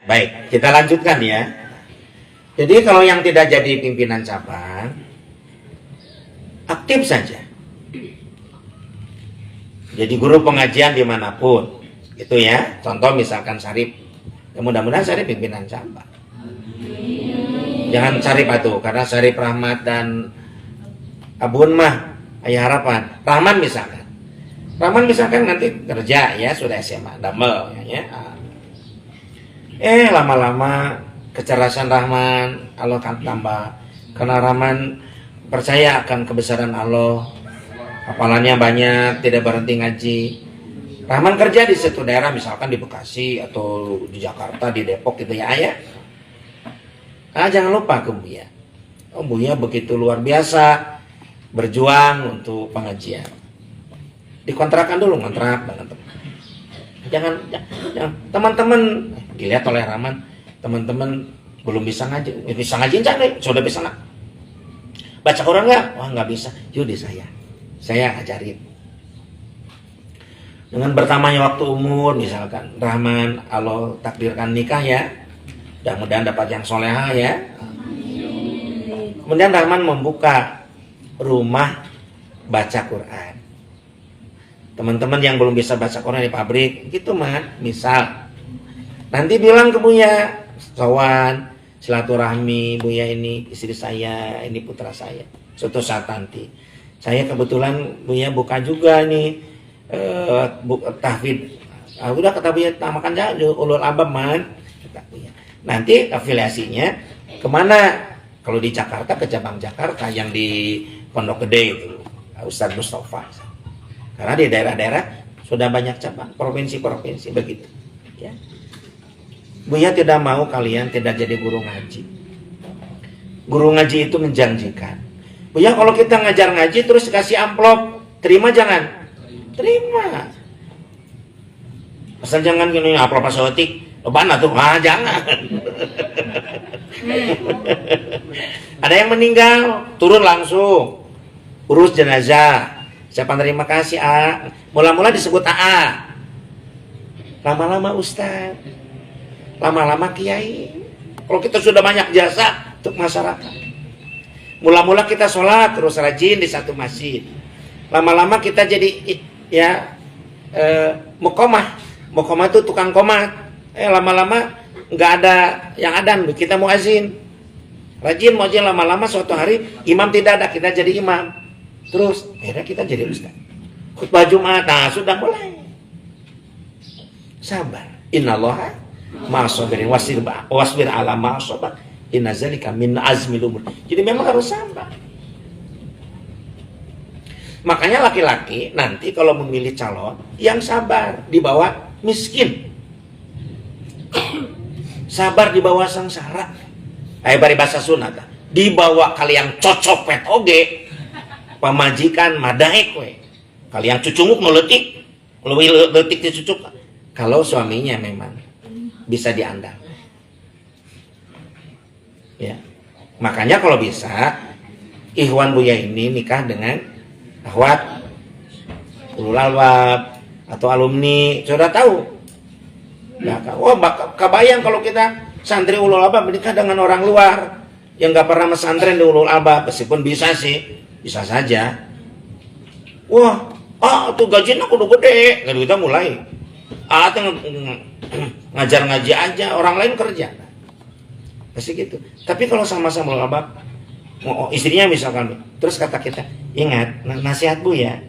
Baik, kita lanjutkan ya. Jadi kalau yang tidak jadi pimpinan cabang, aktif saja. Jadi guru pengajian dimanapun, gitu ya. Contoh misalkan Syarif, ya mudah-mudahan Syarif pimpinan cabang. Jangan Syarif atuh, karena Syarif Rahmat dan Abun mah Ayah Harapan. Rahman misalkan nanti kerja ya, sudah SMA, damel ya. Lama-lama kecerdasan Rahman Allah akan tambah, karena Rahman percaya akan kebesaran Allah, hafalannya banyak, tidak berhenti ngaji. Rahman kerja di satu daerah, misalkan di Bekasi atau di Jakarta, di Depok gitu ya ayah. Jangan lupa ke Buya. Buya begitu luar biasa berjuang untuk pengajian. Dikontrakan dulu, kontrak dengan teman. Jangan teman-teman dilihat oleh Rahman, teman-teman belum bisa ngaji, bisa ngaji jangan, sudah bisa nggak? Baca Quran nggak? Wah nggak bisa. Yaudah saya ajarin. Dengan bertambahnya waktu umur, misalkan Rahman Allah takdirkan nikah ya, mudah-mudahan dapat yang soleha ya. Kemudian Rahman membuka rumah baca Quran. Teman-teman yang belum bisa baca Quran di pabrik, gitu mah, misal nanti bilang ke Buya, sowan, silaturahmi, Buya ini istri saya, ini putra saya. Suatu saat nanti, saya kebetulan Buya buka juga nih tahfidz. Udah kata Buya, makan aja ulul albab man. Nanti afiliasinya kemana? Kalau di Jakarta ke cabang Jakarta yang di Pondok Gede itu, Ustadz Mustafa. Karena di daerah-daerah sudah banyak cabang, provinsi-provinsi begitu. Ya. Buya tidak mau kalian tidak jadi guru ngaji. Guru ngaji itu menjanjikan. Buya kalau kita ngajar ngaji terus kasih amplop, terima jangan? Terima. Asal jangan gini amplop pasotik, leban tuh, jangan. Ada yang meninggal, turun langsung, urus jenazah. Siapa terima kasih A. Mula-mula disebut AA. Lama-lama Ustaz. Lama-lama Kiai. Kalau kita sudah banyak jasa untuk masyarakat. Mula-mula kita sholat terus rajin di satu masjid. Lama-lama kita jadi mukomah. Mukomah itu tukang komat. Lama-lama nggak ada yang adan, kita muazin. Rajin muazin, lama-lama suatu hari imam tidak ada, kita jadi imam. Terus akhirnya kita jadi ustaz. Khutbah Jumat, sudah mulai. Sabar. Innallaha ma'as-sabirin wasbir ala ma'as-sabar. Inna zalika min azmil umur. Jadi memang harus sabar. Makanya laki-laki nanti kalau memilih calon yang sabar di bawah miskin. Sabar di bawah sengsara. Bari bahasa sunat. Di bawah kalian cocopet oge. Pamajikan madaek we. Kalian cucunguk meletik, letik dicucuk. Kalau suaminya memang bisa diandal. Ya. Makanya kalau bisa Ikhwan Buya ini nikah dengan akhwat ulul albab atau alumni, sudah tahu. Ya, kebayang kalau kita santri ulul albab menikah dengan orang luar yang nggak pernah mesantren di ulul albab, meskipun bisa sih. Bisa saja. Wah, tuh gajinya kudu gede. Lalu kita mulai. Ngajar ngaji aja, orang lain kerja. Pasti gitu. Tapi kalau sama-sama ulama, istrinya misalkan, terus kata kita, ingat nasihat Buya.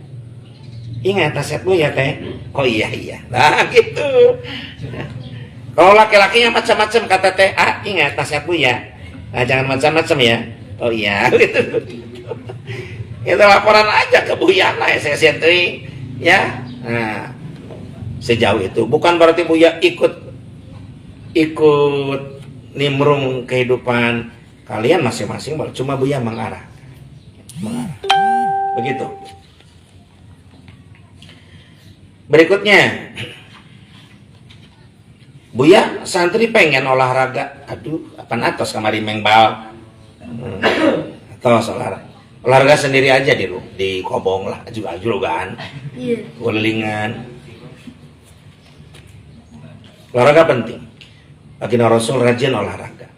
Ingat nasihat Buya teh. Oh iya. Nah gitu. Kalau laki-lakinya macam-macam kata teh, ingat nasihat Buya. Nah jangan macam-macam ya. Oh iya gitu. Kita laporan aja ke Buya lah SSNTRI ya. Nah, sejauh itu bukan berarti Buya ikut nimbrung kehidupan kalian masing-masing, cuma Buya mengarah. Begitu. Berikutnya, Buya santri pengen olahraga. Aduh, apaan atos kamari mengbal. Atos olahraga sendiri aja di kobong lah, juga kan. Kelilingan. Olahraga penting. Baginda Rasul rajin olahraga.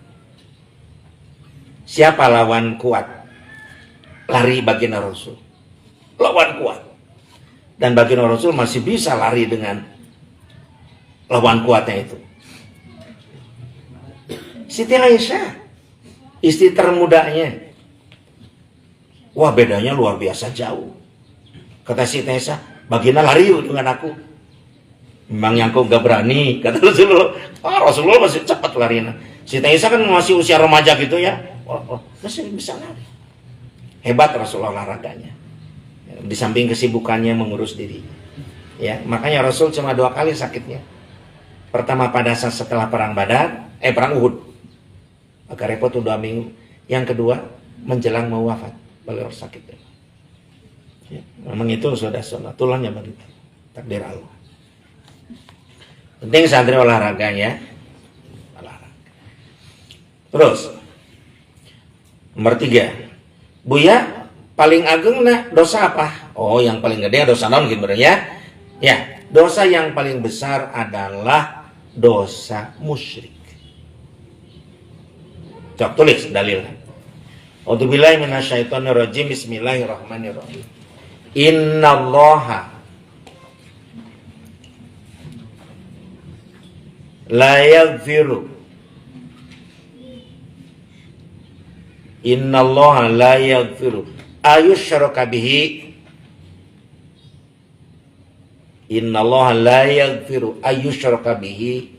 Siapa lawan kuat? Lari baginda Rasul. Lawan kuat. Dan baginda Rasul masih bisa lari dengan lawan kuatnya itu. Siti Aisyah, istri termudanya. Wah, bedanya luar biasa jauh. Kata Siti Aisyah, baginda lari yuk dengan aku. Memang yang kau gak berani, kata Rasulullah. Rasulullah masih cepat larinya. Siti Aisyah kan masih usia remaja gitu ya. Masih bisa lari. Hebat Rasulullah olahraganya. Di samping kesibukannya mengurus diri. Ya, makanya Rasul cuma 2 kali sakitnya. Pertama pada saat setelah perang Badar, perang Uhud. Agak repot 2 minggu. Yang kedua, menjelang mau wafat, beliau sakit. Ya, memang itu sudah sunatulahnya begitu. Takdir Allah. Penting santri olahraga ya. Olahraga. Terus nomor 3. Buya, paling ageng nah dosa apa? Oh, yang paling gede dosa naon gitu ya. Ya, dosa yang paling besar adalah dosa musyrik. Coba tulis dalil. A'udzubillahi minasyaitonirrajim. Bismillahirrahmanirrahim. Innallaha la yaghfiru. Innallaha la yaghfiru ayyushraka bihi. Innallaha la yaghfiru ayyushraka bihi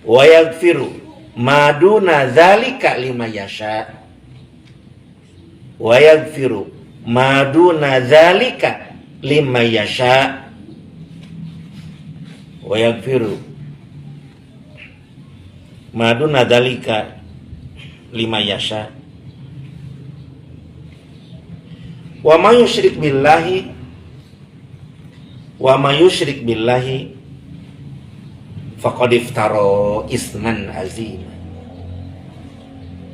wa yaghfiru ma duna dzalika liman yasha. Wa yaghfiru ma duna dzalika liman yasha. Wa yaghfiru ma duna dzalika liman yasha. Wa may yusyrik billahi faqad iftara isman azima.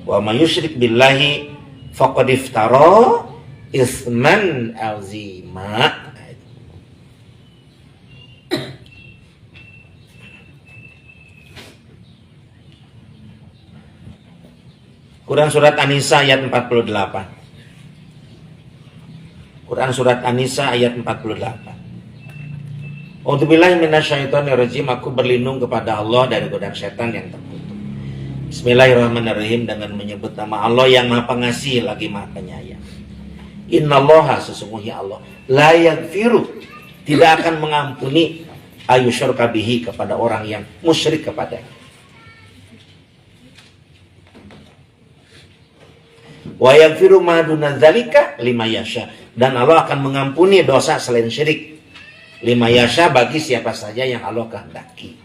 Wa may yusyrik billahi faqad iftara isman azima. Quran surat An-Nisa ayat 48. Quran surat An-Nisa ayat 48. A'udzubillahi minasyaitonirrajim. Aku berlindung kepada Allah dari godaan setan yang terkutuk. Bismillahirrahmanirrahim. Dengan menyebut nama Allah yang Maha Pengasih lagi Maha Penyayang. Innallaha, sesungguhnya Allah, la yaghfiru, tidak akan mengampuni ayyusyraka bihi, kepada orang yang musyrik kepadanya. Wa yaghfiru ma duna dzalika liman yasha, dan Allah akan mengampuni dosa selain syirik liman yasha, bagi siapa saja yang Allah kehendaki.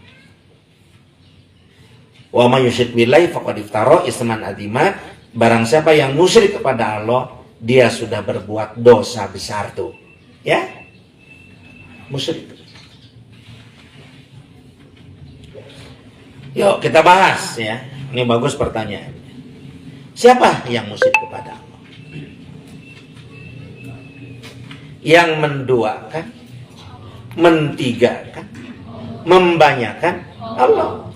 Wa may yusyrik billahi faqad iftara isman adzima, barang siapa yang musyrik kepada Allah, dia sudah berbuat dosa besar tuh. Ya? Musyrik. Yuk kita bahas ya. Ini bagus pertanyaan. Siapa yang musyrik kepada Allah? Yang menduakan, mentigakan, membanyakan Allah.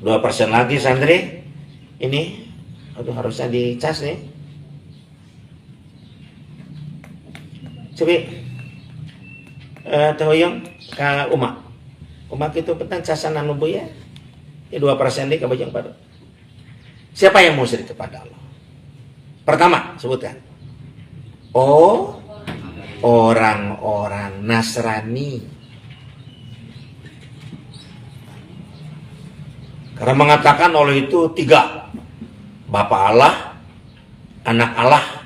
Dua persen lagi santri. Ini aduh, harusnya dicas nih. Coba tahoyong ka umak itu petang casan anu ya. 2% deh kabajang pada. Siapa yang musyrik kepada Allah? Pertama, sebutkan. Oh, orang-orang Nasrani. Karena mengatakan oleh itu 3. Bapa Allah, Anak Allah,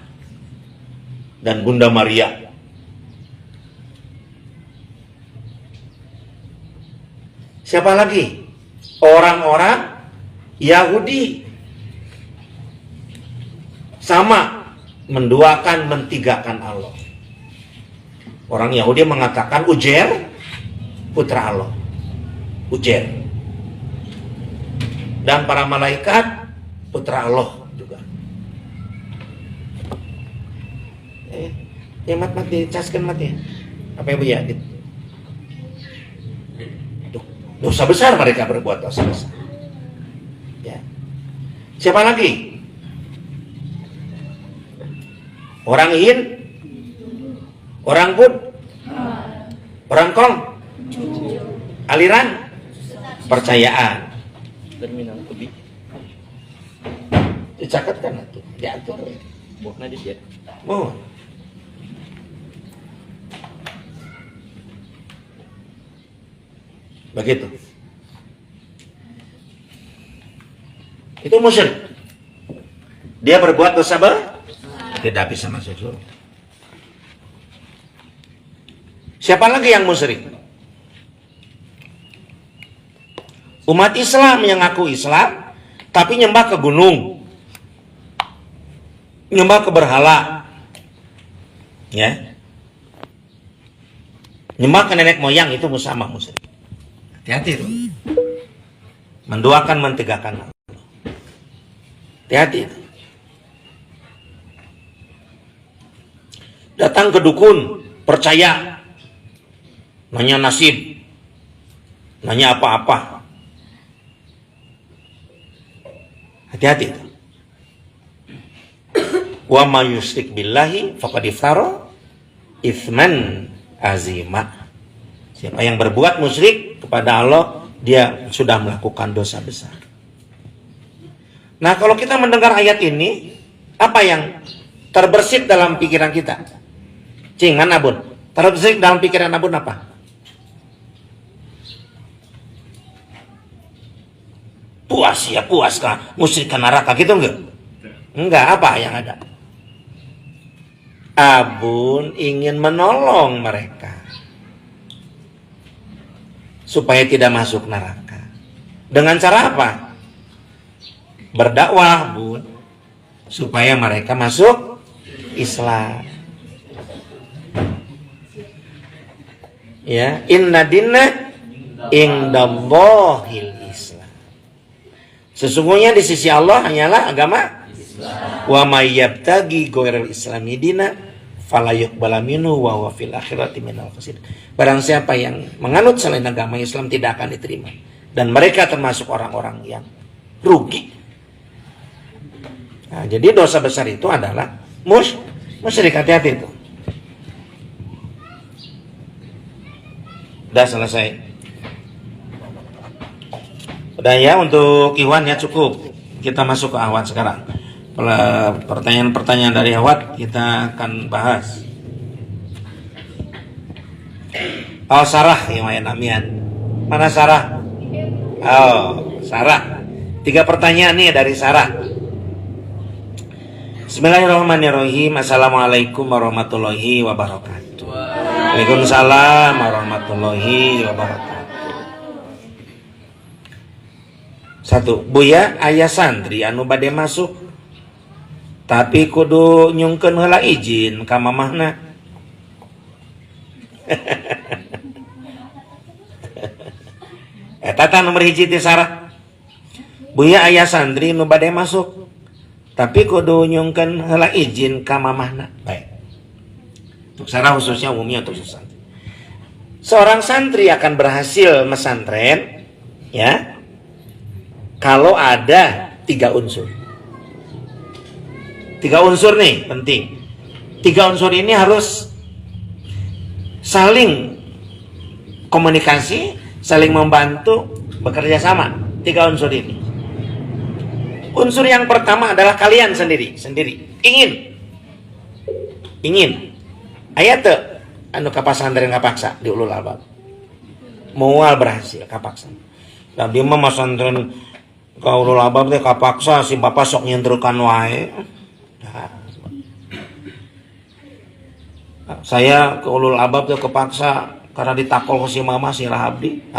dan Bunda Maria. Siapa lagi? Orang-orang Yahudi. Sama, menduakan, mentigakan Allah. Orang Yahudi mengatakan Uzair putra Allah. Uzair. Dan para malaikat putra Allah juga. Ya mati caskan mati. Apa yang ya? Dosa besar mereka berbuat dosa besar. Ya. Siapa lagi? Orang Hin, orang Bud, orang Kong, aliran, percayaan. Terminal lebih. Dicatatkan itu, diatur. Bukan dia. Oh. Begitu. Itu musyrik. Dia berbuat dosa tidak bisa masuk surga. Siapa lagi yang musyrik? Umat Islam yang ngaku Islam tapi nyembah ke gunung, nyembah ke berhala, ya, nyembah ke nenek moyang, itu sama musyrik. Hati-hati itu. Menduakan, mentegakkan Allah. Hati-hati itu. Datang ke dukun, percaya, nanya nasib, nanya apa-apa. Hati-hati itu. Wa may yusyrik billahi faqad iftara itsman azima. Siapa yang berbuat musyrik kepada Allah, dia sudah melakukan dosa besar. Nah, kalau kita mendengar ayat ini, apa yang terbersit dalam pikiran kita? Cing, mana Bun? Terbersit dalam pikiran Abun apa? Puas ya, puas kah? Musyrik ke neraka gitu enggak? Enggak, apa yang ada? Abun ingin menolong mereka supaya tidak masuk neraka. Dengan cara apa? Berdakwah, Bun, supaya mereka masuk Islam. Ya, inna dinna indallahil Islam. Sesungguhnya di sisi Allah hanyalah agama Islam. Wa may yabtaghi ghairal islami dina fala yuqbala minhu wa huwa fil akhirati minal khasirin. Barang siapa yang menganut selain agama Islam tidak akan diterima, dan mereka termasuk orang-orang yang rugi. Nah, jadi dosa besar itu adalah musyrik. Hati-hati itu. Udah selesai. Udah ya, untuk Iwan ya cukup. Kita masuk ke Ahwat sekarang. Pertanyaan-pertanyaan dari Ahwat kita akan bahas. Oh, Sarah yang main Amian. Mana Sarah? Oh, Sarah. 3 pertanyaan nih dari Sarah. Bismillahirrahmanirrahim. Assalamualaikum warahmatullahi wabarakatuh. Waalaikumsalam warahmatullahi wabarakatuh. 1. Buya aya santri anu bade masuk tapi kudu nyungkeun heula izin ka mamahna. Eta nomor 1 ti Sarah. Buya aya santri anu bade masuk tapi kudu nyungkeun heula izin ka mamahna. Baik. Untuk Sarah khususnya, umumnya untuk santri. Seorang santri akan berhasil mesantren ya kalau ada 3 unsur. 3 unsur nih penting. 3 unsur ini harus saling komunikasi, saling membantu, bekerja sama. 3 unsur ini. Unsur yang pertama adalah kalian sendiri. Ingin. Ayat tuh anu ka pasantren kapaksa di Ulul Albab. Moal berhasil kapaksa. Da dia mah pasantren ka Ulul Albab teh kapaksa si bapak sok nyentreukan wae. Saya ke Ulul Albab teh kepaksa karena ditakol ke si mama si Rahabdi.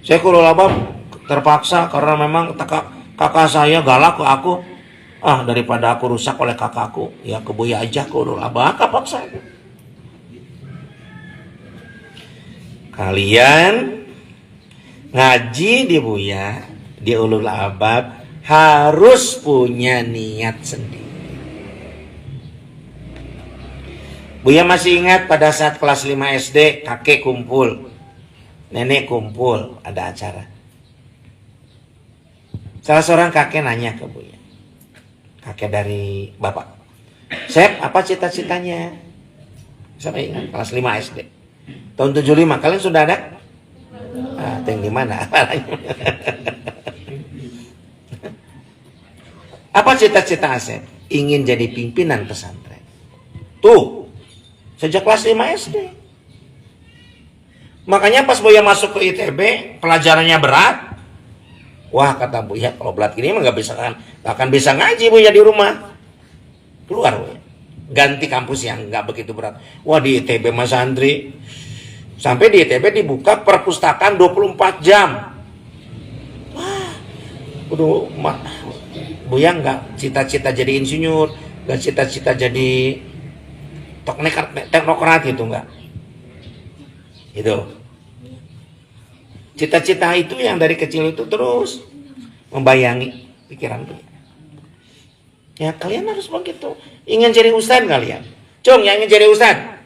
Saya ke Ulul Albab terpaksa karena memang kakak saya galak ke aku. Daripada aku rusak oleh kakakku, ya ke Buya aja ke Ulul Albab, kapaksa. Kalian ngaji di Buya Dia ulul albab harus punya niat sendiri. Buya masih ingat pada saat kelas 5 SD, kakek kumpul, nenek kumpul, ada acara. Salah seorang kakek nanya ke Buya, kakek dari bapak, Sep, apa cita-citanya? Saya ingat kelas 5 SD tahun 75. Kalian sudah ada? Yang di mana? Apa cita-cita Asep? Ingin jadi pimpinan pesantren. Tuh, sejak kelas 5 SD. Makanya pas Buya masuk ke ITB, pelajarannya berat. Wah, kata Buya, kalau berat gini mah gak akan bisa ngaji Buya di rumah. Keluar Buya, ganti kampus yang gak begitu berat. Wah, di ITB Mas Andri, sampai di ITB dibuka perpustakaan 24 jam. Wah, Buya nggak cita-cita jadi insinyur, nggak cita-cita jadi teknokrat gitu, nggak. Itu cita-cita itu yang dari kecil itu terus membayangi pikiran Buya. Ya kalian harus begitu. Ingin jadi ustadz kalian, Cung, yang ingin jadi ustadz,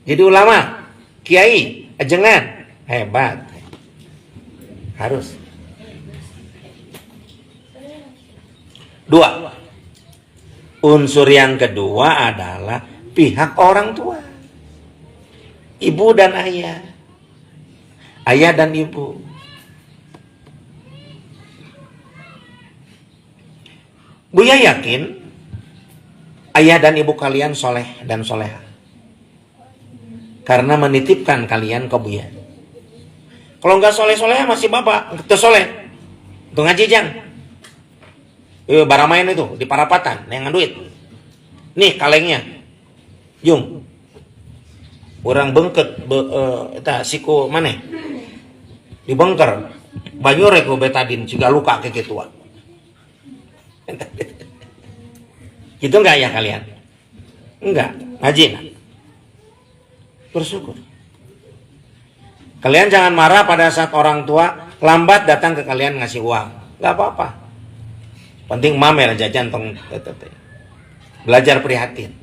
jadi ulama, kiai, ajengan, hebat, harus. 2. Unsur yang kedua adalah pihak orang tua. Ibu dan ayah. Ayah dan ibu. Buya yakin ayah dan ibu kalian soleh dan soleha, karena menitipkan kalian ke Buya. Kalau nggak soleh-soleh masih bapak, itu soleh. Itu ngaji jang. Baramain itu di Parapatan, yang duit. Nih kalengnya, Jung. Orang bengket, siku mana? Di bengker. Banyure ku betadin, juga luka ke ketua. Gitu enggak ya kalian? Enggak, ngaji. Bersyukur. Kalian jangan marah pada saat orang tua lambat datang ke kalian ngasih uang. Enggak apa-apa. Penting mamer jajan tong belajar prihatin.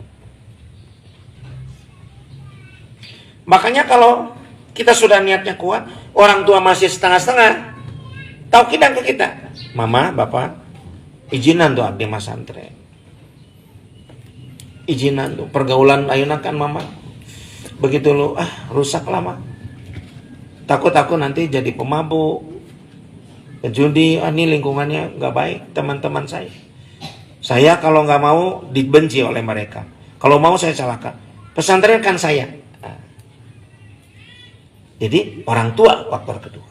Makanya kalau kita sudah niatnya kuat, orang tua masih setengah-setengah, tahu kita ke kita, mama, bapak, izinan tuh abdi mas santren, izinan tuh pergaulan ayunan kan mama, begitu lu rusak lama, takut aku nanti jadi pemabuk, judi, ini lingkungannya nggak baik, teman-teman saya kalau nggak mau dibenci oleh mereka, kalau mau saya celaka, pesantren kan saya. Jadi orang tua faktor kedua.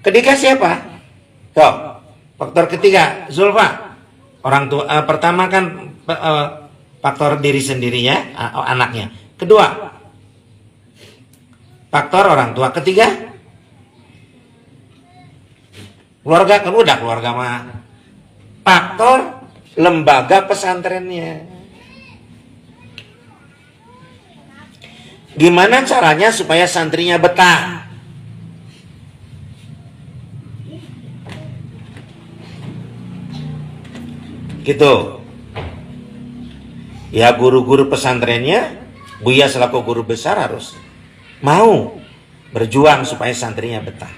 Ketiga siapa? Tuh, faktor ketiga Zulfa. Orang tua pertama kan faktor diri sendiri ya, anaknya. Kedua faktor orang tua. Ketiga keluarga, kan udah keluarga mah. Faktor lembaga pesantrennya. Gimana caranya supaya santrinya betah? Gitu. Ya guru-guru pesantrennya, Buya selaku guru besar harus mau berjuang supaya santrinya betah.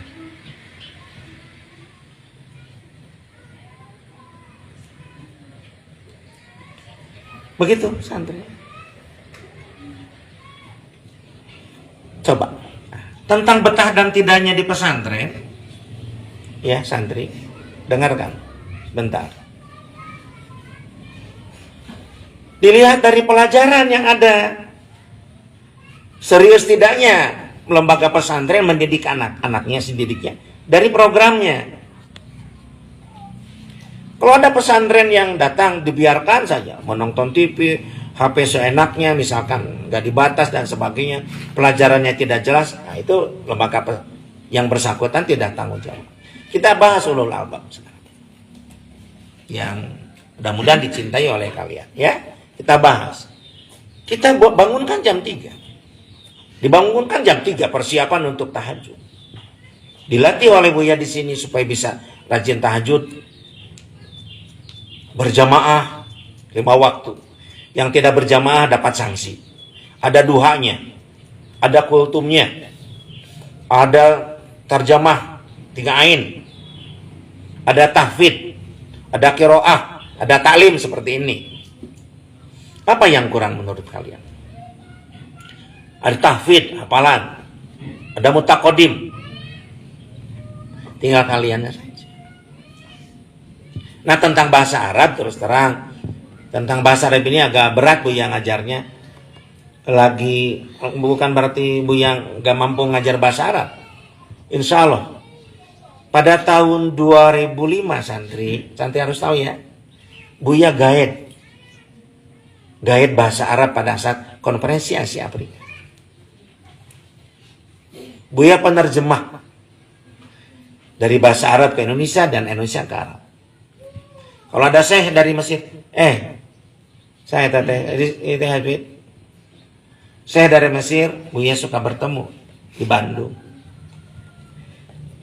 Begitu santri. Coba tentang betah dan tidaknya di pesantren, ya santri, dengarkan bentar. Dilihat dari pelajaran yang ada, serius tidaknya lembaga pesantren mendidik anak-anaknya sedidiknya dari programnya. Kalau ada pesantren yang datang dibiarkan saja menonton TV, HP seenaknya, misalkan nggak dibatas dan sebagainya, pelajarannya tidak jelas, nah itu lembaga yang bersangkutan tidak tanggung jawab. Kita bahas ulul albab sekarang, yang mudah-mudahan dicintai oleh kalian, ya. Kita bahas. Kita bangunkan jam 3, dibangunkan jam 3 persiapan untuk tahajud. Dilatih oleh Buya di sini supaya bisa rajin tahajud, berjamaah 5 waktu. Yang tidak berjamaah dapat sanksi. Ada duhanya, ada kultumnya, ada terjemah 3 ain, ada tahfidz, ada qiraah, ada taklim seperti ini. Apa yang kurang menurut kalian? Ada tahfidz, hafalan, ada mutaqaddim. Tinggal kaliannya saja. Nah, tentang bahasa Arab terus terang, tentang bahasa Arab ini agak berat Bu yang ngajarnya. Lagi bukan berarti Bu yang gak mampu ngajar bahasa Arab. Insya Allah pada tahun 2005 santri harus tahu ya, Buya guide bahasa Arab pada saat konferensi Asia Afrika. Buya penerjemah dari bahasa Arab ke Indonesia dan Indonesia ke Arab. Kalau ada syekh dari Mesir, saya syekh dari Mesir, Buya suka bertemu di Bandung.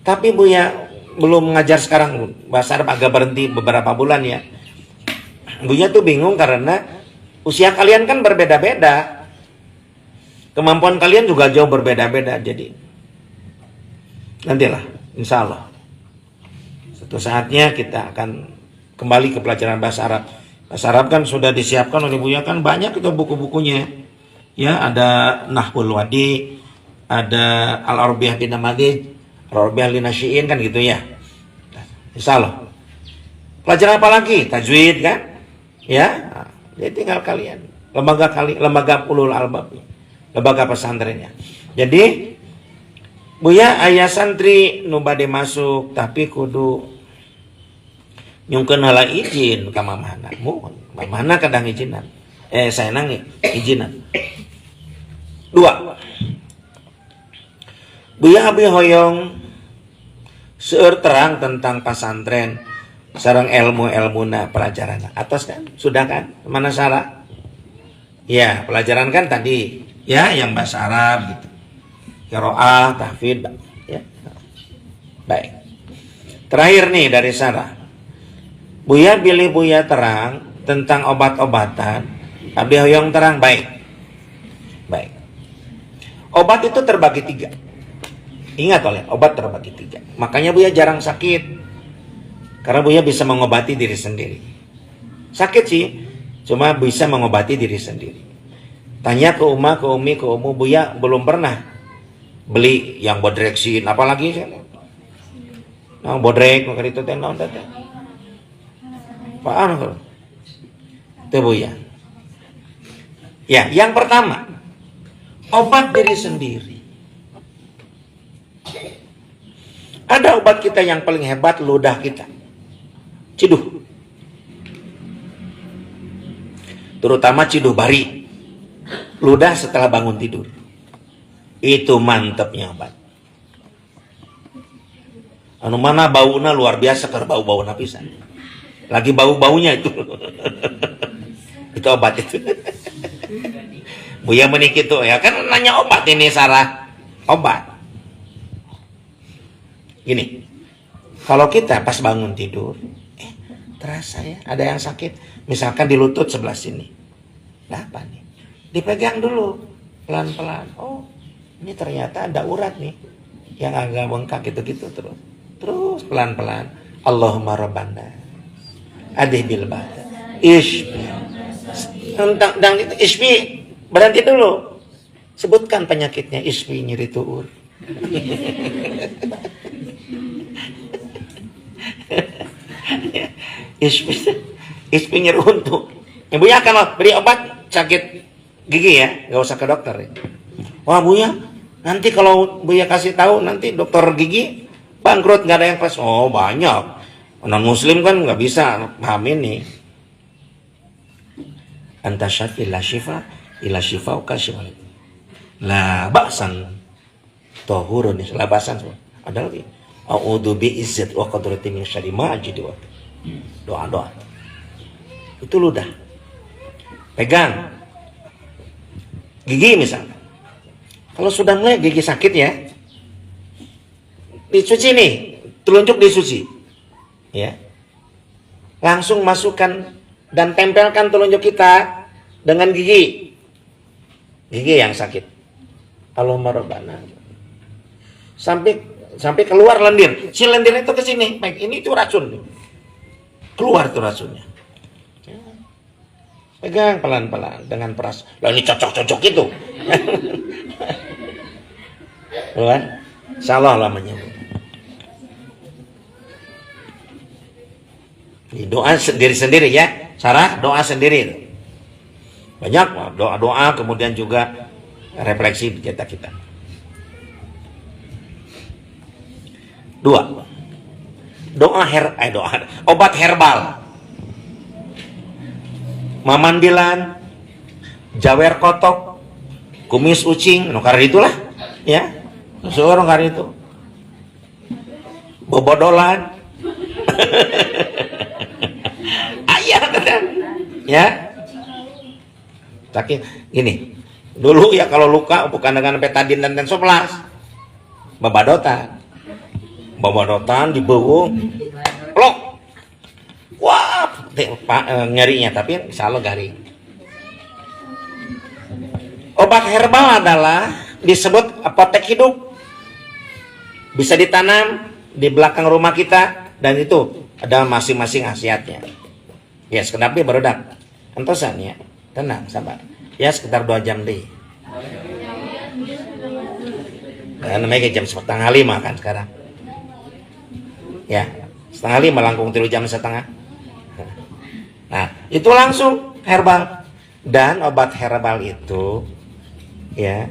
Tapi Buya belum mengajar sekarang, bahasa Arab agak berhenti beberapa bulan ya. Buya tuh bingung karena usia kalian kan berbeda-beda. Kemampuan kalian juga jauh berbeda-beda. Jadi nantilah insya Allah suatu saatnya kita akan kembali ke pelajaran bahasa Arab. Bahasa Arab kan sudah disiapkan oleh Buya kan banyak itu buku-bukunya. Ya, ada Nahwul Wadi, ada Al-Arabiyah bin Namadij, Al-Arabiyah Linasyiin kan gitu ya. Insya Allah. Pelajaran apa lagi? Tajwid kan? Ya, jadi tinggal kalian. Lembaga ulul albab, lembaga pesantrennya. Jadi Buya ayah santri nu bade masuk tapi kudu nyungkeun heula izin ka mamahna. Mamahna kadang izinan. Saya nangis izinan. 2. Buya abi hoyong seueur terang tentang pesantren sareng ilmu-ilmuna pelajaran. Atas kan? Sudah kan? Mana salah? Ya, pelajaran kan tadi ya yang bahasa Arab gitu. Qiraah, tahfidz, ya. Baik. Terakhir nih dari Sarah. Buya pilih Buya terang tentang obat-obatan. Abi hoyong terang baik. Baik. Obat itu terbagi 3. Ingat oleh obat terbagi 3. Makanya Buya jarang sakit. Karena Buya bisa mengobati diri sendiri. Sakit sih, cuma bisa mengobati diri sendiri. Tanya ke Uma, ke Umi, ke Umu, Buya belum pernah beli yang bodreksin, apalagi nah bodrek maka itu teh naon teh apaan kalau teh Buya. Ya, yang pertama obat diri sendiri. Ada obat kita yang paling hebat, ludah kita, ciduh, terutama ciduh bari, ludah setelah bangun tidur. Itu mantepnya obat. Anu mana baunya luar biasa, keur bau-bauna pisan. Lagi bau-baunya itu. Itu obat itu. Buya menik itu ya kan nanya obat ini Sarah. Obat. Gini. Kalau kita pas bangun tidur, terasa ya ada yang sakit, misalkan di lutut sebelah sini. Nah, apa nih? Dipegang dulu pelan-pelan. Oh, ini ternyata ada urat nih yang agak bengkak gitu-gitu terus pelan-pelan. Allahumma rabbana adih bil bata isbi tentang itu isbi, berhenti dulu, sebutkan penyakitnya. Isbi nyeri tuur. Isbi nyeri untu. Ibunya akan beri obat sakit gigi ya, nggak usah ke dokter ya. Wah Buya, nanti kalau Buya kasih tahu nanti dokter gigi bangkrut, nggak ada yang pas. Oh banyak, non muslim kan nggak bisa paham ini. Anta syafi la syifa ila syifauka syifa la ba'san tahurun, la ba'san. Ada lagi a'udzu bi izzat wa qadrati min syarri ma ajidu. Doa itu ludah, pegang gigi misalnya. Kalau sudah mulai gigi sakit ya, dicuci nih, telunjuk dicuci. ya, langsung masukkan dan tempelkan telunjuk kita dengan gigi yang sakit. Allahumma rabbana. Sampai keluar lendir. Si lendir itu ke sini. Baik, ini itu racun. Keluar tuh racunnya. Pegang pelan-pelan dengan peras. Lah ini cocok-cocok itu. Kan? Insyaallah lamanya. Ini doa sendiri-sendiri ya. Sarah doa sendiri. Banyak doa-doa, kemudian juga refleksi di kita. 2. Doa obat herbal. Mamandilan, jawer kotok, kumis ucing, nukar itulah, ya, seorang hari itu, bobodolan, ayah kan, ya, sakit. Ini dulu ya kalau luka bukan dengan betadin dan tensoplas, babadotan dibeuung, plok. Wah, nyerinya tapi insya Allah garing. Obat herbal adalah disebut apotek hidup. Bisa ditanam di belakang rumah kita dan itu ada masing-masing khasiatnya. Ya, sekedap berodak. Entosan ya. Tenang, sabar. Ya sekitar 2 jam deh. Namanya jam 4:30 kan sekarang. Ya, 4:30 langkung 3 jam setengah. Nah, itu langsung herbal. Dan obat herbal itu, ya,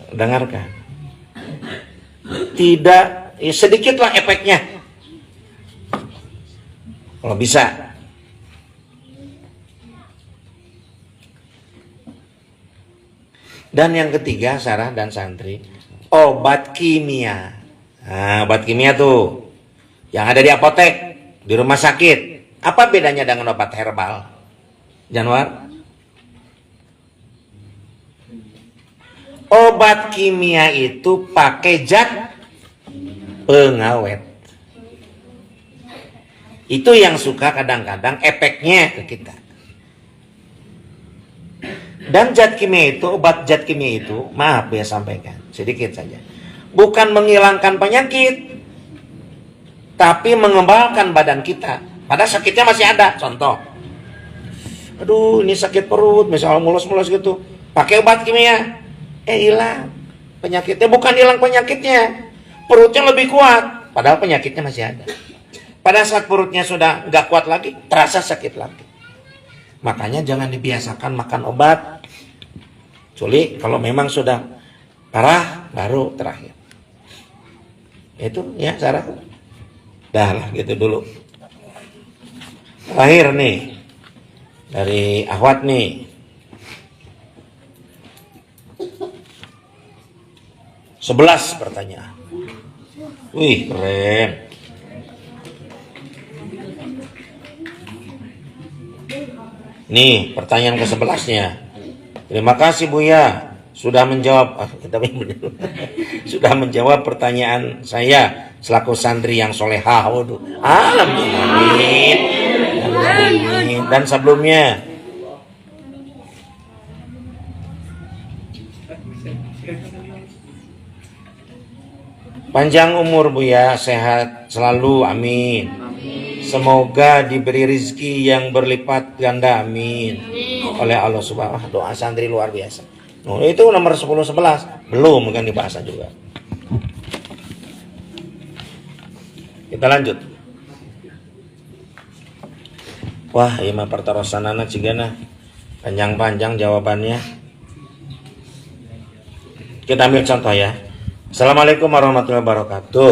dengarkan, tidak, ya sedikitlah efeknya. Kalau bisa. Dan yang ketiga, Sarah dan santri, obat kimia. Nah, obat kimia tuh yang ada di apotek, di rumah sakit. Apa bedanya dengan obat herbal? Januar? Obat kimia itu pakai zat pengawet. Itu yang suka kadang-kadang efeknya ke kita. Dan zat kimia itu, obat zat kimia itu, maaf ya sampaikan, sedikit saja. Bukan menghilangkan penyakit, tapi mengembalkan badan kita. Padahal sakitnya masih ada. Contoh, aduh ini sakit perut, misalnya mulus-mulus gitu, pakai obat kimia, hilang penyakitnya. Bukan hilang penyakitnya, perutnya lebih kuat, padahal penyakitnya masih ada. Pada saat perutnya sudah nggak kuat lagi, terasa sakit lagi. Makanya jangan dibiasakan makan obat, kecuali kalau memang sudah parah baru terakhir. Itu ya Sarah. Dah lah gitu dulu. Terakhir nih dari Ahwat nih. 11 pertanyaan. Wih, keren. Nih, pertanyaan ke-11-nya. Terima kasih Buya sudah menjawab sudah menjawab pertanyaan saya selaku santri yang solehah. Waduh. Alhamdulillah. Dan sebelumnya panjang umur Buya, sehat selalu, amin. Semoga diberi rezeki yang berlipat ganda, amin, oleh Allah Subhanahu. Doa santri luar biasa. Itu nomor 10-11 belum kan dibahas juga. Kita lanjut. Wah, iya mah pertarosanana cigana panjang-panjang jawabannya. Kita ambil contoh ya. Assalamualaikum warahmatullahi wabarakatuh.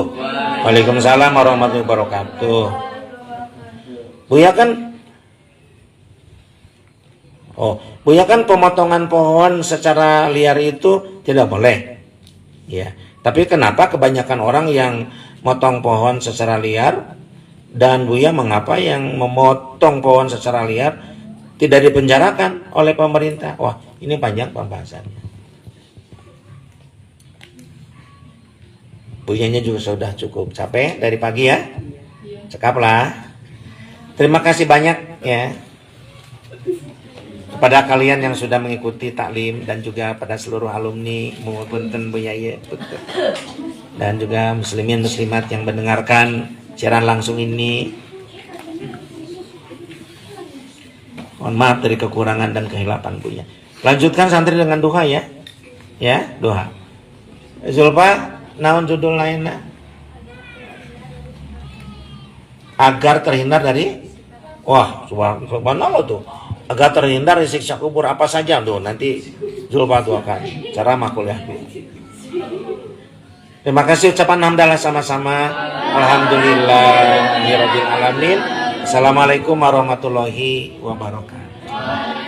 Waalaikumsalam warahmatullahi wabarakatuh. Buya kan pemotongan pohon secara liar itu tidak boleh. Ya. Tapi kenapa kebanyakan orang yang motong pohon secara liar, dan Buya mengapa yang memotong pohon secara liar tidak dipenjarakan oleh pemerintah? Wah, ini panjang pembahasannya. Buyanya juga sudah cukup capek dari pagi ya. Cekaplah. Terima kasih banyak ya kepada kalian yang sudah mengikuti taklim dan juga pada seluruh alumni punten Bu Yaya dan juga muslimin muslimat yang mendengarkan siaran langsung ini. Mohon maaf dari kekurangan dan kehilapan Bu ya. Lanjutkan santri dengan doa ya. Ya, doa. Zulfa, naon judul lainnya? Agar terhindar dari subhanallah tuh. Agar terhindar dari siksa kubur apa saja tuh. Nanti Zulfa doakan. Cara makuliah. Terima kasih ucapan hamdalah sama-sama. Alhamdulillahirabbil alamin. Assalamualaikum warahmatullahi wabarakatuh.